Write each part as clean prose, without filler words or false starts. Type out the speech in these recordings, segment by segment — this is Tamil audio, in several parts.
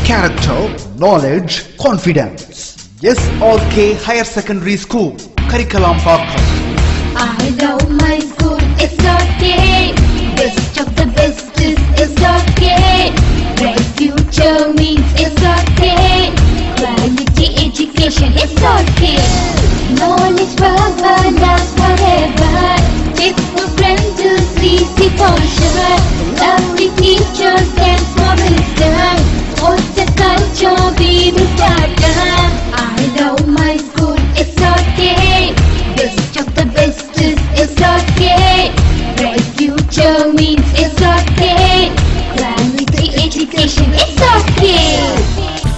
character, knowledge, confidence. SRK Higher Secondary School, Karikalambakkam. I love my school, SRK. Best of the best is SRK. Bright future means SRK. Quality education, SRK. Knowledge forever, love forever. It's no friend to see the culture. Lovely teachers and mothers there. What's the culture we will start? I love my school, SRK. Best of the best is SRK. Bright future means SRK. Quality education, SRK.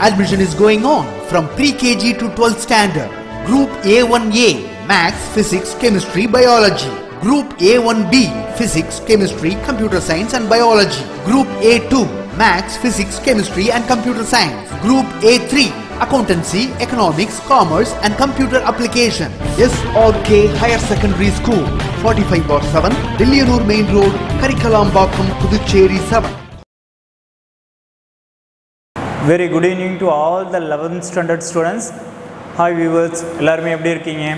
Admission is going on from pre-KG to 12th standard. Group A1A, Maths, Physics, Chemistry, Biology. Group A1B, Physics, Chemistry, Computer Science and Biology. Group A2, Maths, Physics, Chemistry and Computer Science. Group A3, Accountancy, Economics, Commerce and Computer Application. SRK Higher Secondary School, 45/7, Dilliyanur Main Road, Karikalambakkam, Puducherry 7. Very good evening to all the 11th standard students. Hi viewers, எல்லாரும் எப்படி இருக்கீங்க?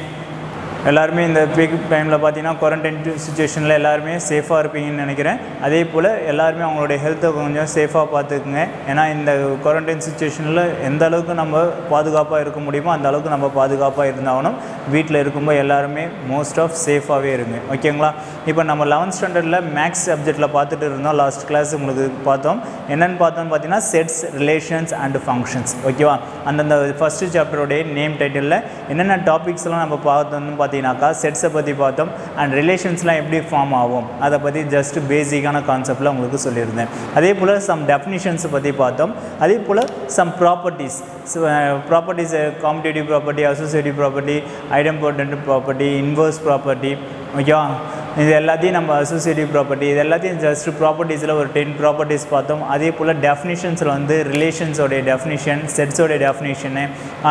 எல்லாரும் இந்த பீக் டைமில் பார்த்தீங்கன்னா குவாரண்டைன் சுச்சுவேஷனில் எல்லாருமே சேஃபாக இருப்பீங்கன்னு நினைக்கிறேன். அதே போல் எல்லாருமே அவங்களுடைய ஹெல்த்தை கொஞ்சம் சேஃபாக பார்த்துக்குங்க. ஏன்னா இந்த குவாரண்டைன் சுச்சுவேஷனில் எந்த அளவுக்கு நம்ம பாதுகாப்பாக இருக்க முடியுமோ அந்த அளவுக்கு நம்ம பாதுகாப்பாக இருந்தாலும் வீட்டில் இருக்கும்போது எல்லாருமே மோஸ்ட் ஆஃப் சேஃபாகவே இருங்க. ஓகேங்களா? இப்போ நம்ம 11th ஸ்டாண்டர்டில் மேக்ஸ் சப்ஜெக்டில் பார்த்துட்டு இருந்தோம். லாஸ்ட் கிளாஸ் உங்களுக்கு பார்த்தோம். என்னென்னு பார்த்தோம்னு பார்த்தீங்கன்னா செட்ஸ், ரிலேஷன்ஸ் அண்ட் ஃபங்க்ஷன்ஸ். ஓகேவா? அந்தந்த ஃபஸ்ட்டு சாப்டருடைய நேம் டைட்டிலில் என்னென்ன டாபிக்ஸ்லாம் நம்ம பார்த்தோம்னு பார்த்தீங்கன்னாக்கா செட்ஸை பற்றி பார்த்தோம் அண்ட் ரிலேஷன்ஸ்லாம் எப்படி ஃபார்ம் ஆகும் அதை பற்றி ஜஸ்ட் பேசிக்கான கான்செப்டில் உங்களுக்கு சொல்லியிருந்தேன். அதே போல் சம் டெஃபினிஷன்ஸை பற்றி பார்த்தோம். அதே போல் some properties, commutative property, associative property, idempotent property, inverse property. ஓகேவா? இது எல்லாத்தையும் நம்ம அசோசியேட்டிவ் ப்ராப்பர்ட்டி இது எல்லாத்தையும் ஜஸ்ட் ப்ராப்பர்ட்டிஸில் ஒரு 10 ப்ராப்பர்ட்டிஸ் பார்த்தோம். அதே போல் டெஃபினிஷன்ஸில் வந்து ரிலேஷன்ஸோடைய டெஃபினிஷன், செட்ஸோடைய டெஃபினிஷனு,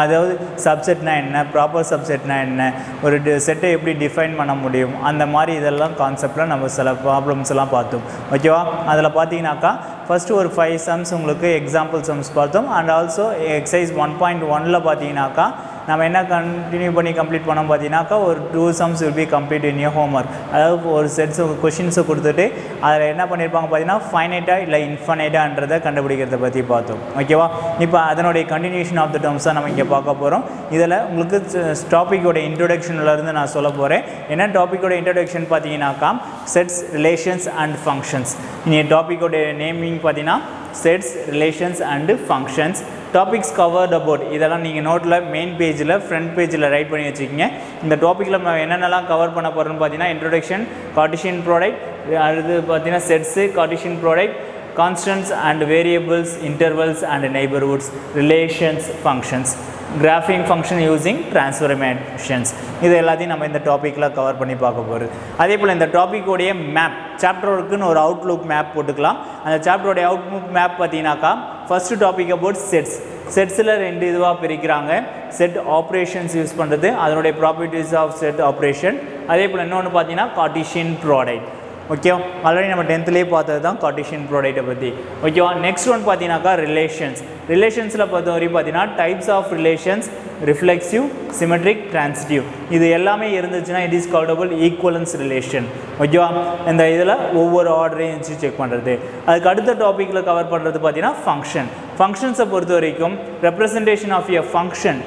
அதாவது சப்செட்னா என்ன, ப்ராப்பர் சப்செட்னா என்ன, ஒரு செட்டை எப்படி டிஃபைன் பண்ண முடியும், அந்த மாதிரி இதெல்லாம் கான்செப்டில் நம்ம சில ப்ராப்ளம்ஸ் எல்லாம் பார்த்தோம். ஓகேவா? அதில் பார்த்தீங்கன்னாக்கா ஃபஸ்ட்டு ஒரு 5 சம்ஸ் உங்களுக்கு எக்ஸாம்பிள் சம்ஸ் பார்த்தோம். அண்ட் ஆல்சோ எக்ஸசைஸ் 1.1 பார்த்தீங்கன்னாக்கா நம்ம என்ன கண்டினியூ பண்ணி கம்ப்ளீட் பண்ணோம் பார்த்தீங்கன்னாக்கா ஒரு 2 sums will be complete in your homework. அதாவது ஒரு செட்ஸ் கொஷின்ஸை கொடுத்துட்டு அதில் என்ன பண்ணியிருப்பாங்க பார்த்தீங்கன்னா ஃபைனைட்டாக இல்லை இன்ஃபைனைட்டான்றதை கண்டுபிடிக்கிறத பற்றி பார்த்தோம். ஓகேவா? இப்போ அதனுடைய கண்டினியூஷன் ஆஃப் த டேர்ம்ஸ் தான் நம்ம இங்கே பார்க்க போகிறோம். இதில் உங்களுக்கு டாப்பிக்கோட இன்ட்ரொடக்ஷன்லேருந்து நான் சொல்ல போகிறேன். என்ன டாப்பிக்கோட இன்ட்ரொடக்ஷன் பார்த்தீங்கன்னாக்கா செட்ஸ், ரிலேஷன்ஸ் அண்ட் ஃபங்க்ஷன்ஸ். இனி டாப்பிக்கோட நேமிங் பார்த்தீங்கன்னா sets, relations and functions. Topics covered about இதெல்லாம் நீங்கள் நோட்டில் மெயின் பேஜில் ஃப்ரண்ட் பேஜில் ரைட் பண்ணி வச்சுக்கிங்க. இந்த டாப்பிக்கில் நம்ம என்னென்னலாம் கவர் பண்ண போகிறோம்னு பார்த்தீங்கன்னா இன்ட்ரொடக்ஷன், கார்ட்டீசியன் ப்ராடக்ட், அடுத்து பார்த்தீங்கன்னா sets, Cartesian product, constants and variables, intervals and neighbourhoods, relations, functions, graphing function using transformations. இது எல்லாத்தையும் நம்ம இந்த டாப்பிக்கில் கவர் பண்ணி பார்க்க போகிறோம். அதே போல் இந்த டாப்பிக்கோடைய மேப், சாப்டருக்குன்னு ஒரு அவுட்லுக் மேப் போட்டுக்கலாம். அந்த சாப்டருடைய அவுட்லுக் மேப் பார்த்தீங்கன்னாக்கா ஃபஸ்ட்டு டாபிக் அபவுட் செட்ஸ். செட்ஸில் 2 இதுவாக பிரிக்கிறாங்க. செட் ஆப்ரேஷன்ஸ் யூஸ் பண்ணுறது, அதனுடைய ப்ராப்பர்ட்டிஸ் ஆஃப் செட் ஆப்ரேஷன். அதே போல் இன்னொன்று பார்த்தீங்கன்னா கார்ட்டீசியன் ப்ராடக்ட். ஓகேவா? ஆல்ரெடி நம்ம 10th பார்த்தது தான் கார்ட்டீசியன் ப்ராடக்ட்டை பற்றி. ஓகேவா? நெக்ஸ்ட் ஒன் பார்த்தீங்கன்னாக்கா ரிலேஷன்ஸ். ரிலேஷன்ஸில் பொறுத்த வரைக்கும் பார்த்தீங்கன்னா types of relations, reflexive, symmetric, transitive. இது எல்லாமே இருந்துச்சுன்னா it is callable equivalence relation. ஓகேவா? இந்த இதில் ஒவ்வொரு ஆர்டரையும் வச்சு செக் பண்ணுறது. அதுக்கு அடுத்த டாப்பிக்கில் கவர் பண்ணுறது பார்த்தீங்கன்னா ஃபங்க்ஷன். ஃபங்க்ஷன்ஸை பொறுத்த வரைக்கும் ரெப்ரசன்டேஷன் ஆஃப் எ ஃபங்க்ஷன்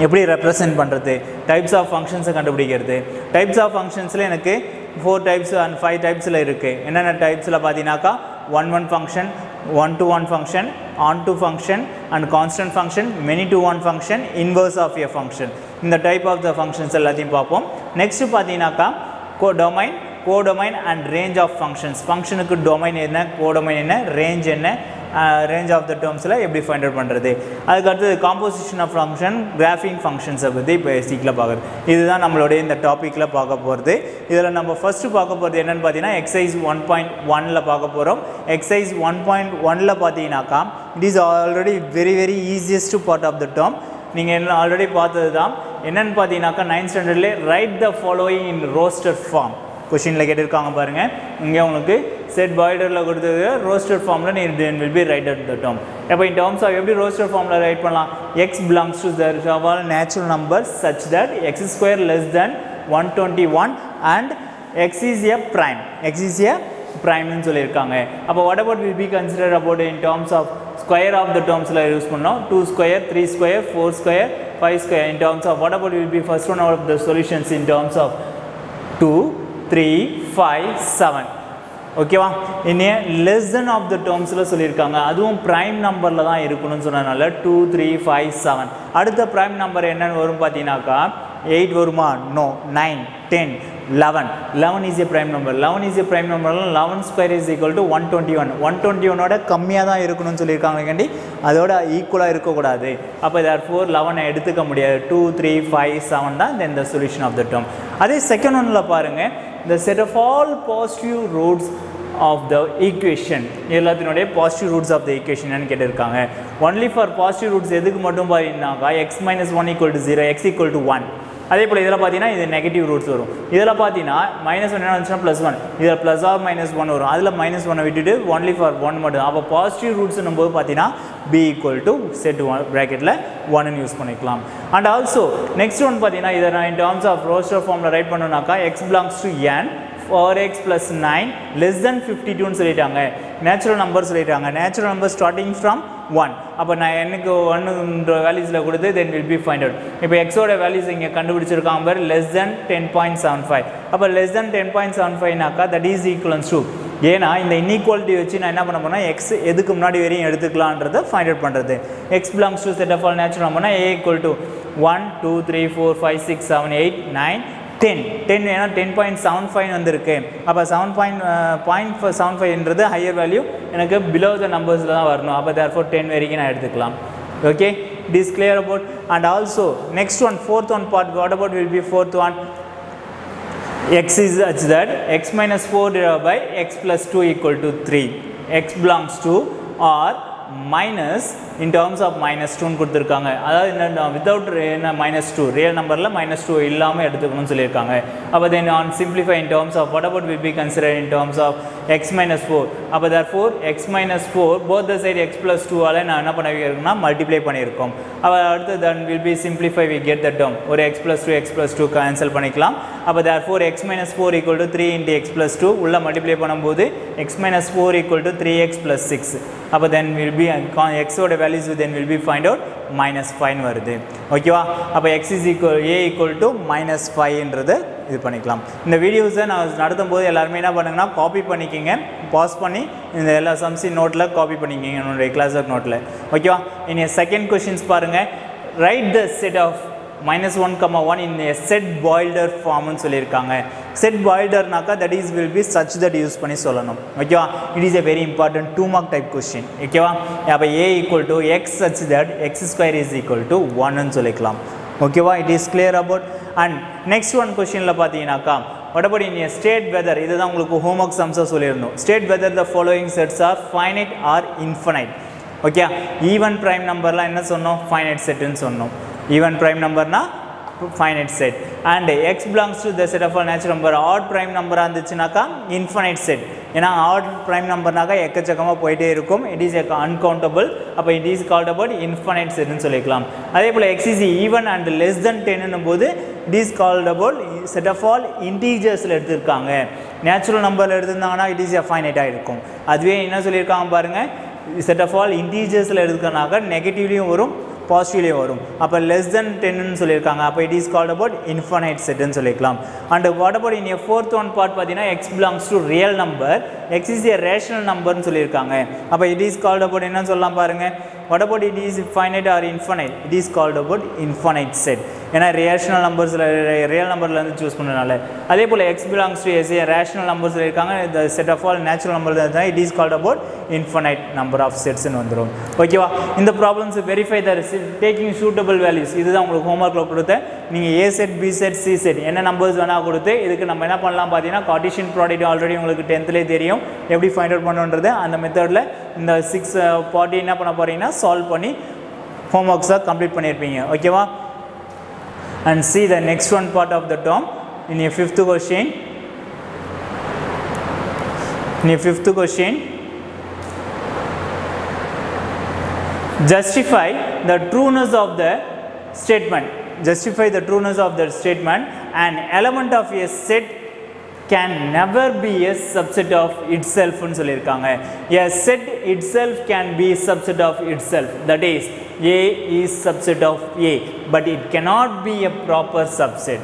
எப்படி ரெப்ரசன்ட் பண்ணுறது, டைப்ஸ் ஆஃப் ஃபங்க்ஷன்ஸை கண்டுபிடிக்கிறது. டைப்ஸ் ஆஃப் ஃபங்க்ஷன்ஸில் எனக்கு 4 டைப்ஸ் அண்ட் 5 டைப்ஸில் இருக்குது. என்னென்ன டைப்ஸில் பார்த்தீங்கன்னாக்கா 1-1 function, 1-to-1 function, on-to function and constant function, many-to-one function, inverse of a function. இந்த டைப் ஆஃப் த ஃபங்க்ஷன்ஸ் எல்லாத்தையும் பார்ப்போம். நெக்ஸ்ட்டு பார்த்தீங்கன்னாக்கா codomain and range of functions. ஃபங்க்ஷனுக்கு டொமைன் என்ன, கோடொமைன் என்ன, ரேஞ்ச் என்ன, ரேஞ்ச் ஆஃப் த டேர்ம்ஸில் எப்படி ஃபைண்ட் அவுட் பண்ணுறது. அதுக்கடுத்து காம்போசிஷன் ஆஃப் ஃபங்க்ஷன், கிராஃபிங் ஃபங்க்ஷன்ஸை பற்றி இப்போ பேசிக்கில் பார்க்குறது. இதுதான் நம்மளுடைய இந்த டாப்பிக்கில் பார்க்க போகிறது. இதில் நம்ம ஃபஸ்ட்டு பார்க்க போகிறது என்னென்னு பார்த்தீங்கன்னா எக்ஸசைஸ் 1.1 பார்க்க போகிறோம். எக்ஸசைஸ் 1.1 பார்த்தீங்கன்னாக்கா it is already very easiest part of the term. நீங்கள் என்ன ஆல்ரெடி பார்த்தது தான். என்னென்னு பார்த்தீங்கன்னாக்கா 9th ஸ்டாண்டர்ட்லேயே write the following in roster form கொஷினில் கேட்டிருக்காங்க பாருங்கள். இங்கே உங்களுக்கு செட் பாய்டரில் கொடுத்தது ரோஸ்டர் ஃபார்மில் நீ will be right at the term. அப்போ in terms of எப்படி ரோஸ்டர் ஃபார்முலா ரைட் பண்ணலாம் x belongs to the natural number such that x square less than 121 and x is a prime. X is a prime னு சொல்லியிருக்காங்க. அப்போ what about will be considered about in terms of square of the termsல யூஸ் பண்ணோம் 2 square 3 square 4 square 5 square in terms of what about will be first one of the solutions in terms of 2 3 5 7 ஓகேவா இனி less than of the termsல சொல்லியிருக்காங்க அதுவும் prime நம்பர்ல தான் இருக்கணும்னு சொன்னனால 2 3 5 7 அடுத்த prime நம்பர் என்னன்னு வரும் பார்த்தீங்கன்னாக்கா 8 வருமா no 9 10 11 is a prime number 11 is a prime number 11 square is equal to 121 ஓட கம்மியாக தான் இருக்கணும்னு சொல்லியிருக்காங்க அதோட ஈக்குவலாக இருக்கக்கூடாது அப்போ therefore 11 எடுத்துக்க முடியாது 2 3 5 7 தான் then the solution of the term அதே செகண்ட் ஒன்ல பாருங்க the set of all positive roots of the equation எல்லாத்தினுடைய positive roots of the equation ன்னு கேட்டிருக்காங்க only for positive roots எதுக்கு மட்டும் பாத்தீங்கன்னாக்கா x minus 1 equal to 0 x equal to 1 அதே போல் இதில் பார்த்தீங்கன்னா இது நெகட்டிவ் ரூட்ஸ் வரும் இதில் பார்த்தீங்கன்னா -1 என்ன வந்துச்சுன்னா +1 இதில் ப்ளஸ் ஆர் -1 வரும் அதில் -1 விட்டுட்டு ஒன்லி ஃபார் 1 மட்டும் அப்போ பாசிட்டிவ் ரூட்ஸ்னும் போது பார்த்தீங்கன்னா b equal to set ப்ராக்கெட்டில் 1 யூஸ் பண்ணிக்கலாம் அண்ட் ஆல்சோ நெக்ஸ்ட் ஒன் பார்த்தீங்கன்னா இதை நான் இன் டர்ம்ஸ் ஆஃப் ரோஸ்டர் ஃபார்மில் right பண்ணோம்னாக்கா x belongs to n 4x plus 9 less than 52 ன்னு சொல்லிட்டாங்க நேச்சுரல் நம்பர் சொல்லிட்டாங்க நேச்சுரல் நம்பர் ஸ்டார்டிங் ஃப்ரம் 1 அப்போ நான் எனக்கு 1ன்ற வேல்யூஸில் கொடுத்து then will be find out இப்போ எக்ஸோட வேல்யூஸ் இங்கே கண்டுபிடிச்சிருக்காங்க பாரு less than 10.75 அப்போ less than 10.75னாக்கா தட் இஸ் ஈக்குவலன்ஸ் டு ஏன்னா இந்த இன்இக்வாலிட்டி வச்சு நான் என்ன பண்ண போனால் எக்ஸ் எதுக்கு முன்னாடி வரையும் எடுத்துக்கலான்றதை ஃபைண்ட் அவுட் பண்ணுறது X belongs to set of all natural நம்பர்னா a equal to 1 2 3 4 5 6 7 8 9 10 ஏன்னா 10.75 வந்திருக்கு அப்போ 7.75ன்றது ஹையர் வேல்யூ எனக்கு பிலோ த நம்பர்ஸில் தான் வரணும் அப்போ therefore 10 வரைக்கும் நான் எடுத்துக்கலாம் okay it is clear about and also next one fourth one part what about will be fourth one x is such that x minus 4 divided by x plus 2 equal to 3 x belongs to or minus in terms of -2 ன்னு கொடுத்துருக்காங்க அதாவது என்ன வித்தவுட் என்ன -2 ரியல் நம்பரில் -2 இல்லாமல் எடுத்துக்கணும்னு சொல்லியிருக்காங்க அப்போ then on simplify in terms of what about will be consider in terms of x minus 4 அப்போ therefore x minus 4 both the side x plus 2 all நான் என்ன பண்ணியிருக்கேன்னா மல்டிப்ளை பண்ணியிருக்கோம் அப்போ அடுத்து then will be simplify we get the term ஒரு x plus 2 கேன்சல் பண்ணிக்கலாம் அப்போ therefore x minus 4 equal to 3 into x plus 2 உள்ள மல்டிப்ளை பண்ணும்போது x minus 4 equal to 3x plus 6 அப்போ then will be x ஓட values then will be find out -5 வருது ஓகேவா அப்போ x is equal a equal to -5ன்றது இது பண்ணிக்கலாம் இந்த வீடியோஸை நான் நடத்தும் போது எல்லாருமே என்ன பண்ணுங்கன்னா காப்பி பண்ணிக்கிங்க பாஸ் பண்ணி இந்த எல்லா சம்ஸின் நோட்டில் காப்பி பண்ணிக்கிங்க என்னுடைய கிளாஸ் ஒர்க் நோட்டில் ஓகேவா இனி செகண்ட் கொஷின்ஸ் பாருங்கள் right the set of -1, in a set boiler form ன்னு சொல்லியிருக்காங்க set boilerனாக்கா that is will be such that use பண்ணி சொல்லணும் ஓகேவா it is a very important 2 mark type question ஓகேவா அப்போ a equal to x such that x square is equal to 1 ன்னு சொல்லிக்கலாம் ஓகேவா it is clear about and next one questionல பார்த்தீங்கன்னாக்கா what about in a state whether இதுதான் உங்களுக்கு homework sums சொல்லியிருந்தோம் state whether the following sets are finite or infinite okay even prime நம்பர்லாம் என்ன சொன்னோம் finite setன்னு சொன்னோம் even prime number na finite set and x belongs to the set of all natural number odd prime number இருந்துச்சுனாக்கா infinite set ஏன்னா odd prime number நாக்கா எக்கச்சக்கமாக போயிட்டே இருக்கும் it is uncountable அப்போ it is called about infinite set ன்னு சொல்லிக்கலாம் அதே போல் x is even and less than 10 ன்னும் போது it is called about set of all integersல எடுத்திருக்காங்க natural numberல எடுத்திருந்தாங்கன்னா it is a finite இருக்கும் அதுவே என்ன சொல்லியிருக்காங்க பாருங்க set of all integersல எடுத்துக்கனாக்கா நெகட்டிவ்லியும் வரும் பாசிட்டிவ்லேயும் வரும் அப்போ less than 10 ன்னு சொல்லியிருக்காங்க அப்போ it is called about infinite set ன்னு சொல்லிக்கலாம் and what about in a fourth one part பார்த்தீங்கன்னா x belongs to real number x is a rational number ன்னு சொல்லியிருக்காங்க அப்போ it is called about என்ன சொல்லலாம் பாருங்க what about it is finite or infinite it is called about infinite set ஏன்னா ரேஷனல் நம்பர்ஸில் ரியல் நம்பர்லேருந்து சூஸ் பண்ணுறதுனால அதே போல் x belongs to as a rational numbers சொல்லியிருக்காங்க the set of all natural numbers தான் it is called about infinite number of sets ன்னு வந்துடும் ஓகேவா இந்த ப்ராப்ளம்ஸ் வெரிஃபை த டேக்கிங் சூட்டபிள் வேல்யூஸ் இதுதான் உங்களுக்கு ஹோம்ஒர்க்கில் கொடுத்தேன் நீங்கள் a set b set c set என்ன நம்பர்ஸ் வேணால் கொடுத்து இதுக்கு நம்ம என்ன பண்ணலாம் பார்த்தீங்கன்னா கார்ட்டீசியன் ப்ராடக்ட் ஆல்ரெடி உங்களுக்கு 10th தெரியும் எப்படி ஃபைண்ட் அவுட் பண்ணுன்றது அந்த மெத்தடில் இந்த 6 பார்ட்டி என்ன பண்ண போகிறீங்கன்னா சால்வ் பண்ணி ஹோம்ஒர்க்ஸாக கம்ப்ளீட் பண்ணியிருப்பீங்க ஓகேவா and see the next one part of the term in your fifth question justify the trueness of the statement. Justify the trueness of the statement. An element of a set can never be a subset of itself னு சொல்லிருக்காங்க. A set itself can be subset of itself. That is, A is subset of A, but it cannot be a proper subset.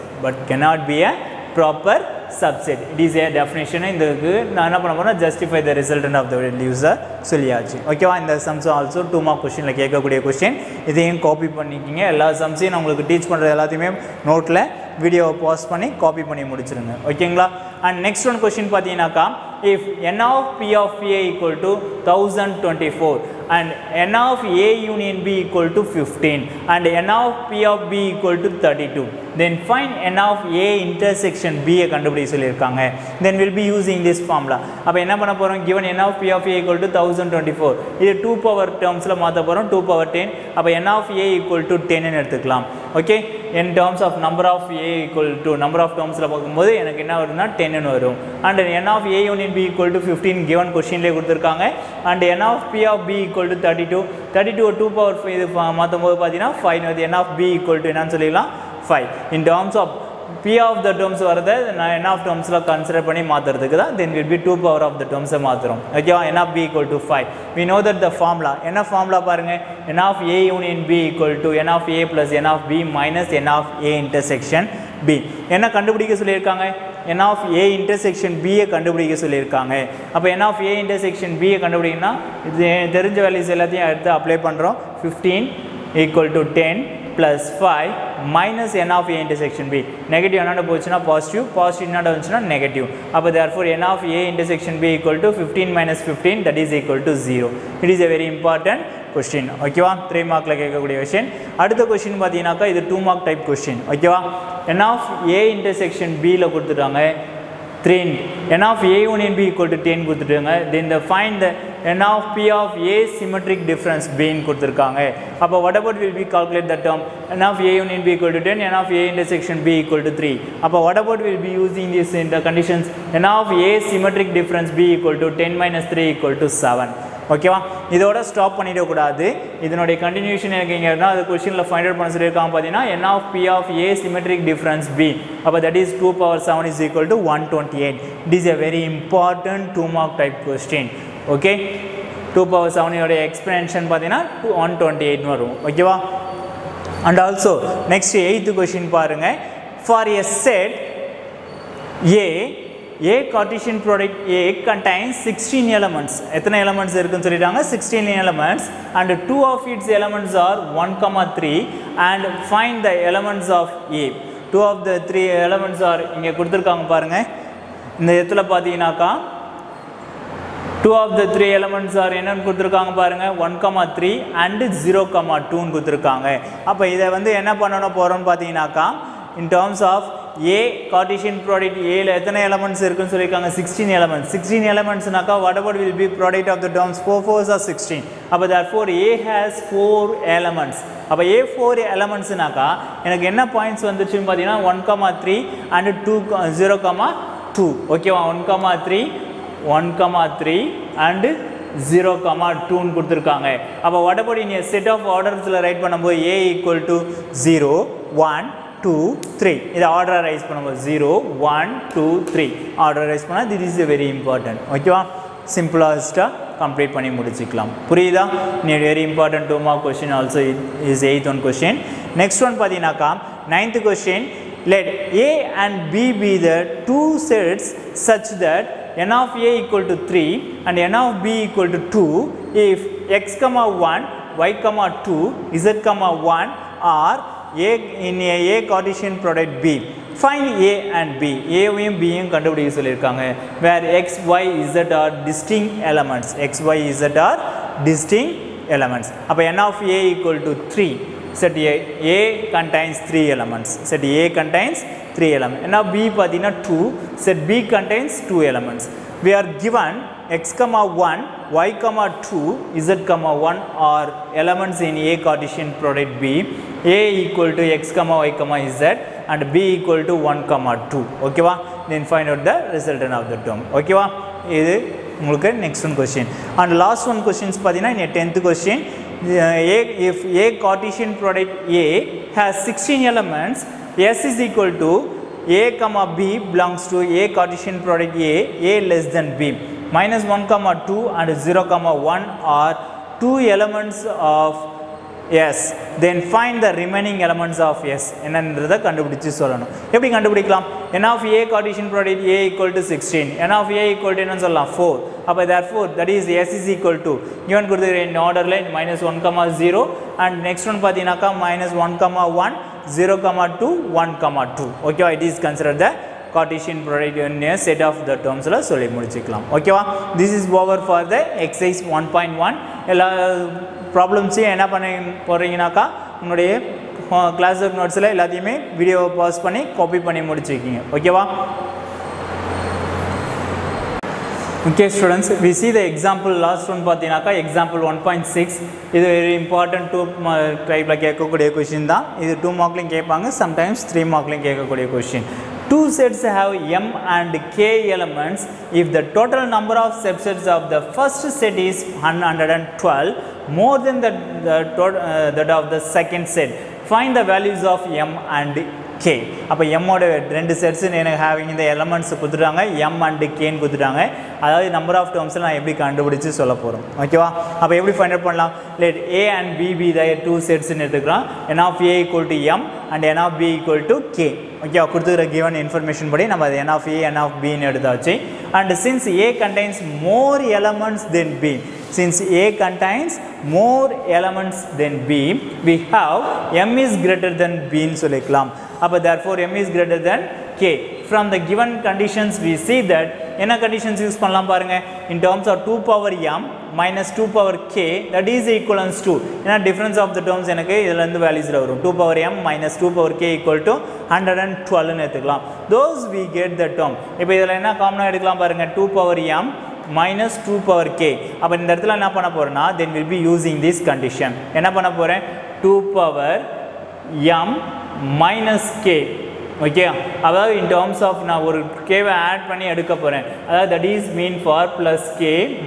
Subset. It is a definition. இதுக்கு நான் என்ன பண்ண போறேன், justify the resultant of the user சொல்லியாச்சு. ஓகேவா? இந்த sums also 2 mark questionல கேட்கக்கூடிய question. இதையும் காப்பி பண்ணிக்கிங்க. எல்லா sumஸையும் நான் உங்களுக்கு டீச் பண்றது எல்லாத்தையுமே நோட்ல வீடியோவை பாஸ் பண்ணி காப்பி பண்ணி முடிச்சிருங்க. ஓகேங்களா? And next one question பார்த்தீங்கன்னாக்கா, if n of p of a equal to 1024 and n of a union b equal to 15 and n of p of b equal to 32, then find n of a intersection b கண்டுபிடி சொல்லிருக்காங்க. Then we'll be using this formula. அப்ப என்ன பண்ண போறோம், given n of p of a equal to 1024, இது 2 power termsல மாத்த போறோம், 2 power 10. அப்ப n of a equal to 10 ன்னு எடுத்துக்கலாம். Okay, in terms of number of a equal to number of termsல பார்க்கும்போது எனக்கு என்ன வரும்னா 10 ன்னு வரும். And n of a union b equal to 15 given questionலயே கொடுத்திருக்காங்க. And n of p of b equal to 32 2 power 5 இது மாத்தும்போது பாத்தீங்கன்னா 5 வருது. n of b equal to என்னன்னு சொல்லிடலாம் 5. in terms of p of the terms வரது நான் n of termsல கன்சிடர் பண்ணி மாத்துறதுக்கு தான், then will be 2 power of the terms மாத்துறோம். ஓகேவா? n of b equal to 5. we know that the formula என்ன formula பாருங்க, n of a union b equal to n of a plus n of b minus n of a intersection b. என்ன கண்டுபிடிக்க சொல்லியிருக்காங்க, n of a intersection b கண்டுபிடிக்க சொல்லியிருக்காங்க. அப்போ n of a intersection b கண்டுபிடிக்கணும்னா இது தெரிஞ்ச வேல்யூஸ் எல்லாத்தையும் எடுத்து அப்ளை பண்ணுறோம். 15 equal to 10 plus 5 minus n of a intersection b. Negative என்னோட போச்சுன்னா பாசிட்டிவ், பாசிட்டிவ் என்னோட வந்துச்சுன்னா நெகட்டிவ். அப்போ therefore n of a intersection b equal to 15 minus 15, that is equal to 0. It is a very important question. ஓகேவா? 3 மார்க்ல கேட்கக்கூடிய question. அடுத்த question பார்த்தீங்கன்னாக்கா இது 2 mark type question. ஓகேவா? n of a intersection b ல கொடுத்துட்டாங்க 3, n of a union b equal to 10 கொடுத்துட்டாங்க. then the find the n of p of a symmetric difference b ன்னு கொடுத்துருக்காங்க. அப்போ what about will be calculate the term n of a union b equal to 10, n of a intersection b equal to 3. அப்போ what about will be using this in the conditions n of a symmetric difference b equal to 10 minus 3 equal to 7. ஓகேவா? இதோட ஸ்டாப் பண்ணிடக்கூடாது. இதனுடைய கண்டினியூஷன் எனக்கு இங்கே இருந்தால் அது கொஸ்டினில் ஃபைண்ட் அவுட் பண்ண சொல்லியிருக்காங்க. பார்த்தீங்கன்னா n of p of a symmetric difference b. அப்போ that is 2 power 7 is equal to 128. It is a very important 2 mark type question. Okay, 2 power 7 யோட எக்ஸ்பென்ஷன் பார்த்தீங்கன்னா 128 வரும். ஓகேவா? And also next 8th question பாருங்க. For a set A Cartesian product A contains 16 elements. எத்தனை elements இருக்குன்னு சொல்லிட்டாங்க, 16 elements, and 2 of its elements are 1, 3 and find the elements of A. 2 of the 3 elements are இங்கே கொடுத்துருக்காங்க பாருங்க. இந்த இடத்துல பார்த்தீங்கன்னாக்கா 2 of the 3 elements are என்னன்னு கொடுத்துருக்காங்க பாருங்க, 1, 3 and 0, 2 ன்னு கொடுத்துருக்காங்க. அப்போ இதை வந்து என்ன பண்ணணும் போகிறோம்னு பார்த்தீங்கன்னாக்கா, in terms of A Cartesian product A ல எத்தனை elements இருக்குன்னு சொல்லியிருக்காங்க, 16 elements. 16 elements நாக்கா what about will be product of the terms 4 4s are 16. அப்போ therefore A has 4 elements. அப்போ A 4 elements நாக்கா எனக்கு என்ன பாயிண்ட்ஸ் வந்துச்சுன்னு பார்த்தீங்கன்னா 1, 3 and 2, 0, 2. ஓகேவா? 1, 3 and 0, 2 ன்னு கொடுத்துருக்காங்க. அப்போ what about in a set of ordersல ரைட் பண்ணும்போது A equal to 0, 1, 2, 3 இதை ஆர்டர் ரைஸ் பண்ணும்போது 0, 1, 2, 3 ஆர்டர் ரைஸ் பண்ணால் this is a very important. ஓகேவா? சிம்பிளாஸ்ட்டாக கம்ப்ளீட் பண்ணி முடிச்சுக்கலாம். புரியுதா? Very important 2 mark question also is 8th one question. Next one பார்த்தீங்கன்னாக்கா 9th question. let A and B be the two sets such that n of A equal to 3 and n of B equal to 2 if x, 1, y, 2, z, 1 are A in a Cartesian product B. Find A and B. A and B கண்டுபிடிக்க சொல்லியிருக்காங்க. where x, y, z are distinct elements. x, y, z are distinct elements. அப்போ n of A equal to 3. set A contains 3 elements. set A contains 3 elements. n of B பார்த்தீங்கன்னா 2. set B contains 2 elements. we are given x, 1, y, 2, z, 1 are elements in A Cartesian product B. A equal to x, y, z and B equal to 1, 2. ஓகேவா? then find out the resultant of the term. ஓகேவா? இது உங்களுக்கு next one question. and last one questions பார்த்தீங்கன்னா in 10th question. if A Cartesian product A has 16 elements, S is equal to A comma B belongs to A Cartesian product A less than B. Minus 1 comma 2 and 0 comma 1 are two elements of S. Then find the remaining elements of S. என்னன்றதை கண்டுபிடிச்சு சொல்லணும். எப்படி கண்டுபிடிக்கலாம்? n of A Cartesian product A equal to 16. n of A equal to என்னன்னு சொல்லலாம் 4. அப்போ therefore that is S is equal to given கொடுத்துருக்கிற in orderல minus 1 comma 0 and next one பார்த்தீங்கன்னாக்கா minus 1 comma 1 0 comma 2 1 comma 2. Okay, it is considered the Cartesian product in a set of the terms la சொல்லி முடிச்சுக்கலாம். ஓகேவா? This is over for the exercise 1.1. எல்லா ப்ராப்ளம்ஸையும் என்ன பண்ண போகிறீங்கனாக்கா உங்களுடைய கிளாஸ் ஒர்க் நோட்ஸில் எல்லாத்தையுமே வீடியோவை பாஸ் பண்ணி காப்பி பண்ணி முடிச்சுக்கிங்க. ஓகேவா? Okay students, we see the example last one பார்த்தீங்கன்னாக்கா example 1.6. இது very important 2 டைப்ல கேட்கக்கூடிய கொஸ்டின் தான். இது 2 மார்க்லையும் கேட்பாங்க, sometimes 3 மார்க்லையும் கேட்கக்கூடிய question. Two sets have m and k elements. If the total number of subsets of the first set is 112, more than that of the second set, find the values of m and k. அப்போ எம்மோட ரெண்டு செட்ஸ் எனக்கு ஹேவிங் இந்த எலமெண்ட்ஸ் கொடுத்துட்டாங்க, m and k கொடுத்துட்டாங்க. அதாவது நம்பர் ஆஃப் டேர்ம்ஸில் நான் எப்படி கண்டுபிடிச்சு சொல்ல போகிறோம். ஓகேவா? அப்போ எப்படி ஃபைண்ட் அவுட் பண்ணலாம்? let a and b be the two sets எடுத்துக்கிறோம். n of a equal to m and n of b equal to k. Okay, கொடுத்துக்கிற given information படி நம்ம அது n of a n of b ன்னு எடுத்தாச்சு. and since a contains more elements than b, since a contains more elements than b, we have m is greater than b ன்னு சொல்லிக்கலாம். அப்போ therefore m is greater than k. From the given conditions we see that என்ன conditions யூஸ் பண்ணலாம் பாருங்க. in terms of 2 power m minus 2 power k, that is equivalence to, ஏன்னா difference of the terms எனக்கு இதில் இருந்து வேல்யூஸில் வரும். 2 power m minus 2 power k equal to 112 ன்னு எடுத்துக்கலாம். those we get the term. இப்போ இதில் என்ன காமனாக எடுக்கலாம் பாருங்க. 2 power m minus 2 power k. அப்போ இந்த இடத்துல என்ன பண்ண போகிறேன்னா then will be using this condition. என்ன பண்ண போகிறேன்? 2 power m minus k. Okay, அதாவது in terms of நான் ஒரு கேவை ஆட் பண்ணி எடுக்க போகிறேன். அதாவது that is mean for plus k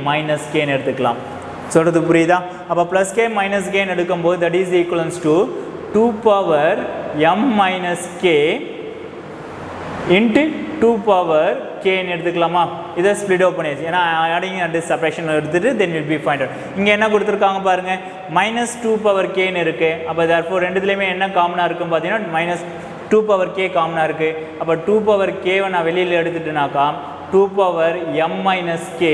minus k ன்னு எடுத்துக்கலாம். சொல்கிறது புரியுதா? அப்போ plus k minus k ன்னு எடுக்கும்போது that is equivalence to 2 power m minus k into 2 power k ன்னு எடுத்துக்கலாமா? இதை ஸ்ப்ளிட் அவுட் பண்ணியாச்சு. ஏன்னா ஆடிங் அண்ட் செப்பரேஷன் எடுத்துட்டு then will be find out. இங்கே என்ன கொடுத்துருக்காங்க பாருங்கள், minus 2 power k ன்னு இருக்குது. அப்போ therefore ரெண்டுத்துலேயுமே என்ன காமனாக இருக்கும் பார்த்தீங்கன்னா minus 2 power k காமனாக இருக்குது. அப்போ 2 power k நான் வெளியில் எடுத்துட்டுனாக்கா 2 power m minus k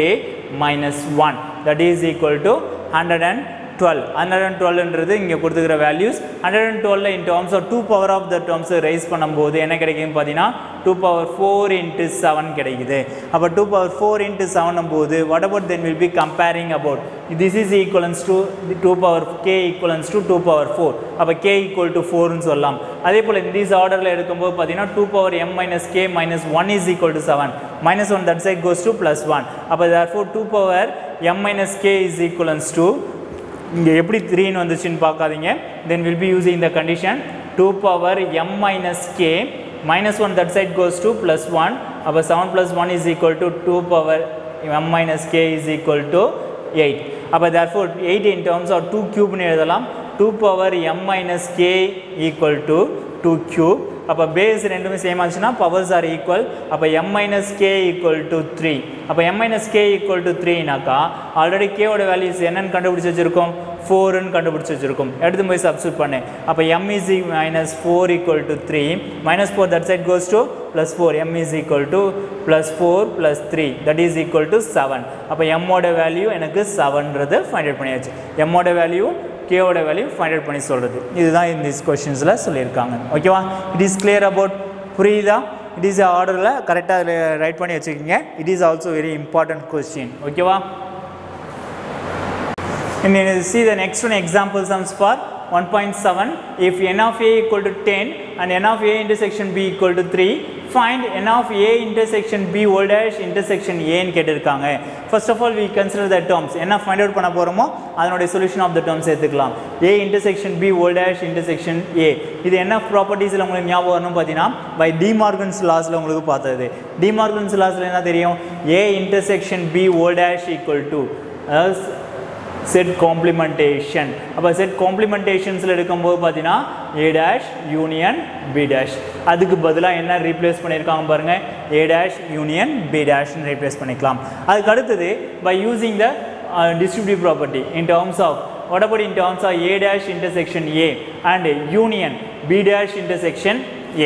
minus 1, that is equal to 112. 112ன்றது இங்கே கொடுத்துக்கிற values. 112 in terms of 2 power of the terms raise பண்ணும்போது என்ன கிடைக்கும் பார்த்தீங்கன்னா 2 power 4 into 7 கிடைக்குது. அப்போ 2 power 4 into 7 போது what about then will be comparing about this is equivalence to 2 power k equivalence to 2 power 4. அப்போ k equal to 4 ன்னு சொல்லலாம். அதே போல் இந்த ஆர்டரில் எடுக்கும்போது பார்த்தீங்கன்னா 2 power m minus k minus 1 is equal to 7. minus 1 that side goes to plus 1. அப்போ therefore 2 power m minus k is equivalence to, இங்கே எப்படி 3ன்னு வந்துச்சுன்னு பார்க்காதீங்க, then will be using the condition 2 power m minus k minus 1 that side goes to plus 1. அப்போ 7 plus 1 is equal to 2 power m minus k is equal to 8. அப்போ therefore 8 in terms of 2 cube ன்னு எழுதலாம். 2 power m minus k equal to 2 cube. அப்போ பேஸ் ரெண்டுமே சேம் ஆச்சுன்னா பவர்ஸ் ஆர் ஈக்குவல். அப்போ m minus k equal to 3. அப்போ m minus k equal to 3னாக்கா ஆல்ரெடி கேவோட வேல்யூஸ் என்னன்னு கண்டுபிடிச்சி வச்சுருக்கோம், 4ன்னு கண்டுபிடிச்சி வச்சுருக்கோம். எடுத்து போய் சப்ஸ்டியூட் பண்ணேன். அப்போ m is minus 4 equal to 3. minus 4 that side goes to plus 4. m is equal to plus 4 plus 3, that is equal to 7. அப்போ m ஓட வேல்யூ எனக்கு 7ன்றது ஃபைண்ட் அவுட் பண்ணியாச்சு. m ஓட வேல்யூ k ஓட வேல்யூ ஃபைண்ட் அவுட் பண்ணி சொல்கிறது. இதுதான் இந்த கொஸ்டின்ஸில் சொல்லியிருக்காங்க. ஓகேவா? இட் இஸ் கிளியர் அபவுட், புரியுதா? இட் இஸ் ஆர்டரில் கரெக்டாக ரைட் பண்ணி வச்சுக்கிங்க. It is also very important question. ஓகேவா? And then see the next one example sums for 1.7. If n of a equal to 10 and n of a intersection b equal to 3, find n of a intersection b whole dash intersection a ன்னு கேட்டிருக்காங்க. First of all we consider the terms. என்ன find out பண்ண போகிறோமோ அதனுடைய solution of the terms எடுத்துக்கலாம். a intersection b whole dash intersection a. இது என்ன ப்ராப்பர்ட்டிஸில் உங்களுக்கு ஞாபகம் வரணும் பார்த்தீங்கன்னா by De Morgan's lawஸில் உங்களுக்கு பார்த்தது. De Morgan's lawஸில் என்ன தெரியும், a intersection b whole dash equal to set complementation. அப்போ செட் காம்ப்ளிமெண்டேஷன்ஸில் எடுக்கும்போது பார்த்தீங்கன்னா a dash union b dash. அதுக்கு பதிலாக என்ன ரீப்ளேஸ் பண்ணியிருக்காங்க பாருங்கள், a dash யூனியன் b dashன்னு ரீப்ளேஸ் பண்ணிக்கலாம். அதுக்கு அடுத்தது by using the distributive property in terms of what about in terms of a dash intersection a and union b dash intersection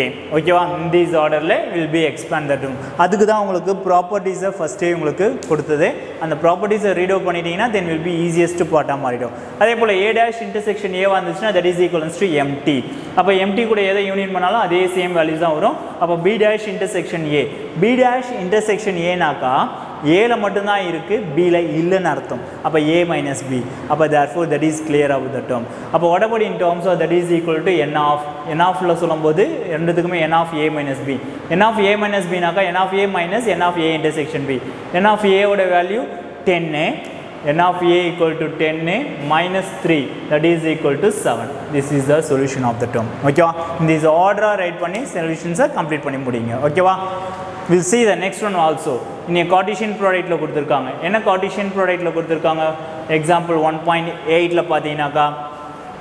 a. ஓகேவா, இந்த இஸ் ஆர்டரில் வில் பி எக்ஸ்பேண்ட் தட். அதுக்கு தான் உங்களுக்கு ப்ராப்பர்ட்டிஸை ஃபஸ்ட்டே உங்களுக்கு கொடுத்தது. அந்த ப்ராப்பர்ட்டிஸை ரீட் அவுட் பண்ணிட்டீங்கன்னா தென் வில் பி ஈஸியஸ்ட் பார்ட்டாக மாறிடும். அதே போல் ஏ டேஷ் இன்டர்செக்ஷன் ஏவாக இருந்துச்சுன்னா that is equals to empty. அப்போ எம்டி கூட எதை யூனியன் பண்ணாலும் அதே சேம் வேல்யூஸ் தான் வரும். அப்போ B dash intersection A, B dash intersection ஏனாக்கா ஏல மட்டும்தான் இருக்குது, பியில் இல்லைன்னு அர்த்தம். அப்போ ஏ மைனஸ் பி. அப்போ therefore that is clear of the term. அப்போ what about in terms of that is equal to N ஆஃப்ல சொல்லும்போது ரெண்டுத்துக்குமே N of A minus B. N of A minus பினாக்கா N of A minus N of A intersection B. N of ஏவோட value 10, n of a equal to 10 minus 3 that is equal to 7. This is the solution of the term. Okay, in this order write பண்ணி solutions complete பண்ணி முடிங்க. ஓகேவா, we'll see the next one also. In a Cartesian product ல கொடுத்திருக்காங்க. என்ன Cartesian product ல கொடுத்திருக்காங்க? Example 1.8 ல பாத்தீங்கன்னாக்கா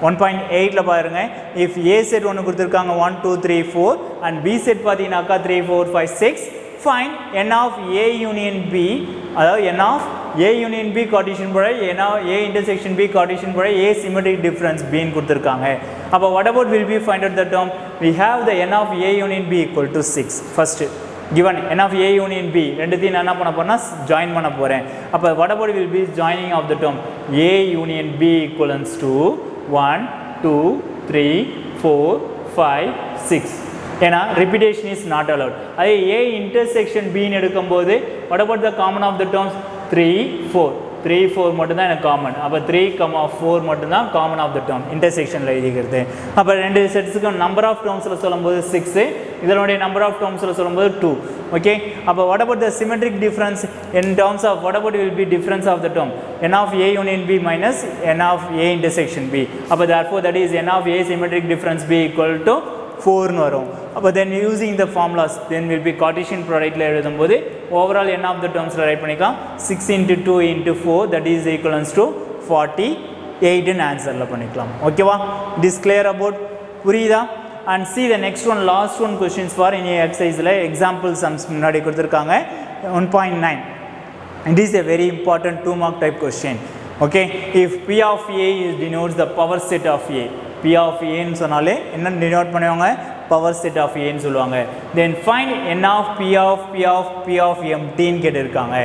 1.8 ல பாருங்க, if a set ஒன்று கொடுத்திருக்காங்க 1 2 3 4 and b set பாத்தீங்கன்னாக்கா 3 4 5 6, find n of a union b, அதாவது n of a union b Cartesian product, n of a intersection b Cartesian product, a symmetric difference b ன்னு கொடுத்திருக்காங்க. அப்போ what about will be find out the term? We have the n of a union b equal to 6. First given n of a union b ரெண்டுத்தையும் நான் என்ன பண்ண போறேன்னா ஜாயின் பண்ண போறேன். அப்போ what about will be joining of the term? a union b equals to 1 2 3 4 5 6. ஏன்னா repetition is not allowed. அதே a intersection b ன்னு எடுக்கும்போது what about the common of the terms? 3 4 3 4 மட்டும்தான் எனக்கு காமன். அப்போ 3,4 மட்டும்தான் காமன் ஆஃப் த டேர்ம் இன்டர்செக்ஷனில் எழுதிக்கிறது. அப்போ ரெண்டு செட்ஸுக்கு நம்பர் ஆஃப் டேர்ம்ஸில் சொல்லும்போது 6, இதனுடைய நம்பர் ஆஃப் டேர்ம்ஸில் சொல்லும்போது 2. ஓகே, அப்போ what about the symmetric difference in terms of what about will be difference of the term? n of a union b minus n of a intersection b. அப்போ therefore that is n of a symmetric difference b equal to 4 வரும். அப்போ then using the formulas then will be Cartesian productல எழுதும்போது overall n of the terms right பண்ணிக்கலாம். 6 into 2 into 4 that is equivalent to 48 ன்னு ஆன்சர்ல பண்ணிக்கலாம். ஓகேவா, it is clear about புரியுதா? and see the next one, last one questions for any exerciseல example sums முன்னாடி கொடுத்திருக்காங்க 1.9. it is a very important 2 mark type question. okay, if p of a is denotes the power set of a, p of a ன்னு சொன்னாலே என்ன டினோட் பண்ணுவாங்க? பவர் செட் ஆஃப் a ன்னு சொல்லுவாங்க. Then find n of p of empty ன்னு கேட்டிருக்காங்க.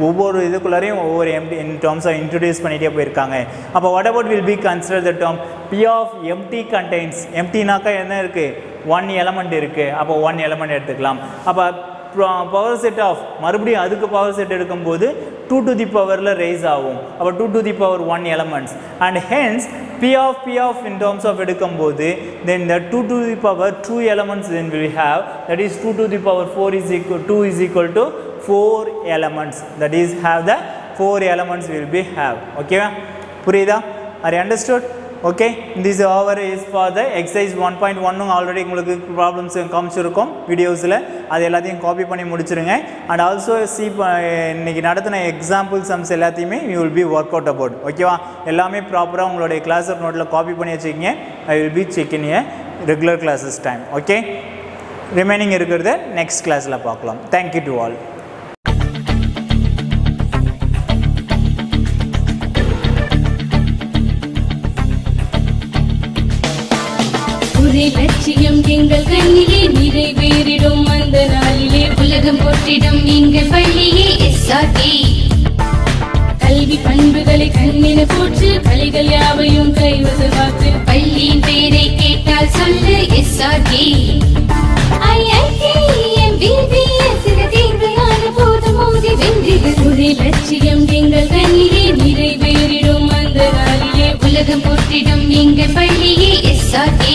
ஒவ்வொரு இதுக்குள்ளாரையும் ஒவ்வொரு empty in terms of introduce பண்ணிட்டே போயிருக்காங்க. அப்போ what about will be consider the term p of empty contains, emptyனாக்கா என்ன இருக்கு? 1 element இருக்கு. அப்போ 1 element எடுத்துக்கலாம். அப்போ பவர் செட் ஆஃப் மறுபடியும் அதுக்கு பவர் செட் எடுக்கும்போது 2 to the பவரில் ரைஸ் ஆகும். அப்போ 2 to the power 1 elements and hence p of in terms of எடுக்கும்போது then the 2 to the power 2 elements then we have, that is 2 to the power 4 is equal 2 is equal to 4 elements, that is have the 4 elements will be have. okay, புரியுதா? are you understood? okay, this over is for the exercise 1.1. already உங்களுக்கு ப்ராப்ளம்ஸ் காமிச்சிருக்கோம் வீடியோஸில், அது எல்லாத்தையும் காப்பி பண்ணி முடிச்சிருங்க. அண்ட் ஆல்சோ சி இன்னைக்கு நடத்தின எக்ஸாம்பிள் சம்ஸ் எல்லாத்தையுமே you will be work out about. ஓகேவா, எல்லாமே ப்ராப்பராக உங்களுடைய கிளாஸ் நோட்டில் காப்பி பண்ணி வச்சுக்கிங்க. I will be check in a regular classes time. Okay, remaining இருக்கிறத நெக்ஸ்ட் கிளாஸில் பார்க்கலாம். Thank you to all. லட்சியம் எங்கள் கண்ணிலே நிறைவேறிடும் அந்த நாளிலே உலகம் போற்றிடும் எங்கள் பள்ளியே SRK. கல்வி பண்புகளை கண்ணின போற்று கலைகள் யாவையும் கைவசமாக்கு பள்ளியின் பெயரை கேட்டால் சொல்லு SRK. IITM BBS தேர்வையான போதும் மோதி வென்றிடு ஒரே லட்சியம் எங்கள் கண்ணிலே நிறைவேறிடும் அந்த நாளிலே உலகம் போற்றிடும் எங்கள் பள்ளியே SRK.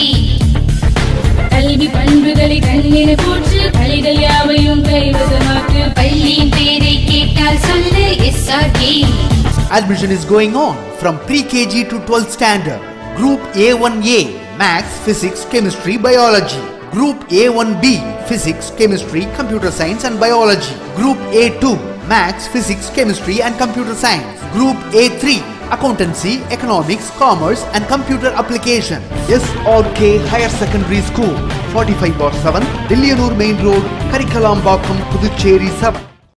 கல்வி பண்புகளை கண்ணின போற்று கலைகள் யாவையும் கைவசமாக்கு பள்ளியின் பெயரை கேட்டால் சொல்லு SRK. Admission is going on from pre-KG to 12th standard. Group A1A Maths, Physics, Chemistry, Biology. Group A1B Physics, Chemistry, Computer Science and Biology. Group A2 Maths, Physics, Chemistry and Computer Science. Group A3 accountancy, economics, commerce and computer application. SRK Higher Secondary School, 45/7, Dilliyanur Main Road, Karikalambakkam, Puducherry 7.